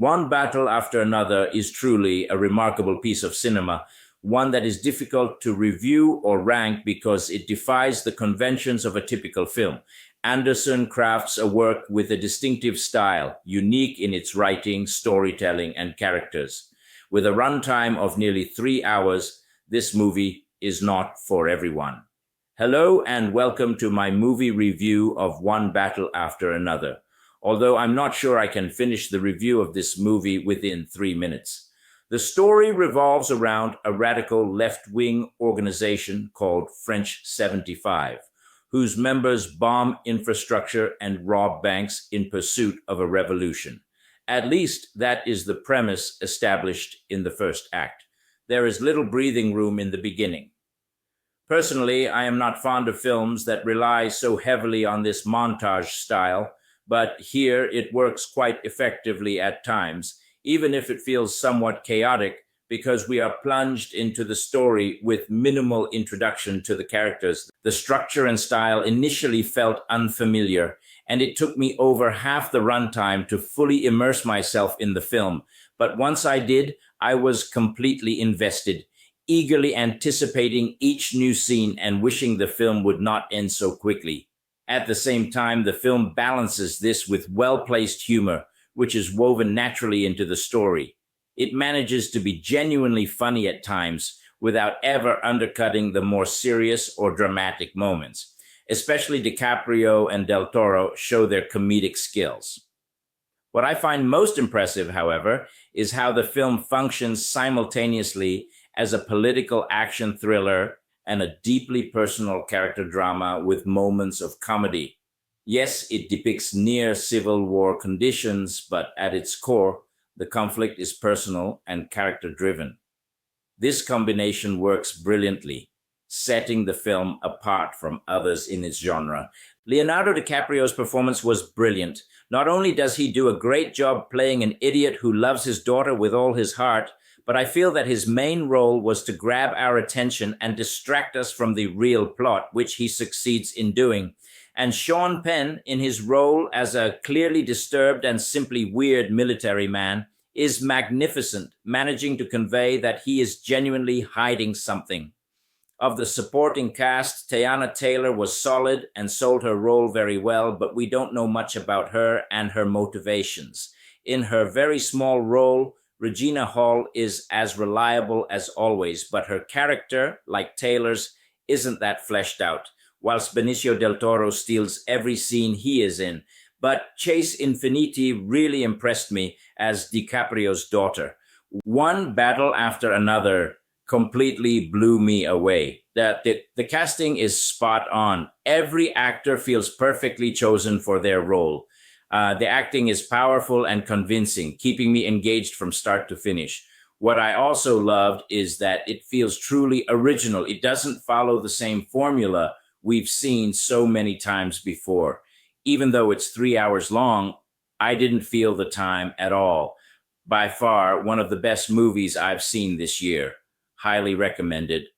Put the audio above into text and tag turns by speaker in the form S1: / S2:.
S1: One battle after another is truly a remarkable piece of cinema, one that is difficult to review or rank because it defies the conventions of a typical film. Anderson crafts a work with a distinctive style, unique in its writing, storytelling, and characters. With a runtime of nearly 3 hours, this movie is not for everyone. Hello and welcome to my movie review of One Battle After Another. Although I'm not sure I can finish the review of this movie within 3 minutes. The story revolves around a radical left-wing organization called French 75, whose members bomb infrastructure and rob banks in pursuit of a revolution. At least that is the premise established in the first act. There is little breathing room in the beginning. Personally, I am not fond of films that rely so heavily on this montage style, but here it works quite effectively at times, even if it feels somewhat chaotic, because we are plunged into the story with minimal introduction to the characters. The structure and style initially felt unfamiliar, and it took me over half the runtime to fully immerse myself in the film. But once I did, I was completely invested, eagerly anticipating each new scene and wishing the film would not end so quickly. At the same time, the film balances this with well-placed humor, which is woven naturally into the story. It manages to be genuinely funny at times without ever undercutting the more serious or dramatic moments. Especially DiCaprio and Del Toro show their comedic skills. What I find most impressive, however, is how the film functions simultaneously as a political action thriller and a deeply personal character drama with moments of comedy. Yes, it depicts near civil war conditions, but at its core, the conflict is personal and character-driven. This combination works brilliantly, setting the film apart from others in its genre. Leonardo DiCaprio's performance was brilliant. Not only does he do a great job playing an idiot who loves his daughter with all his heart, but I feel that his main role was to grab our attention and distract us from the real plot, which he succeeds in doing. And Sean Penn, in his role as a clearly disturbed and simply weird military man, is magnificent, managing to convey that he is genuinely hiding something. Of the supporting cast, Teyana Taylor was solid and sold her role very well, but we don't know much about her and her motivations. In her very small role, Regina Hall is as reliable as always, but her character, like Taylor's, isn't that fleshed out, whilst Benicio del Toro steals every scene he is in. But Chase Infiniti really impressed me as DiCaprio's daughter. One battle after another completely blew me away. The casting is spot on. Every actor feels perfectly chosen for their role. The acting is powerful and convincing, keeping me engaged from start to finish. What I also loved is that it feels truly original. It doesn't follow the same formula we've seen so many times before. Even though it's 3 hours long, I didn't feel the time at all. By far, one of the best movies I've seen this year. Highly recommended.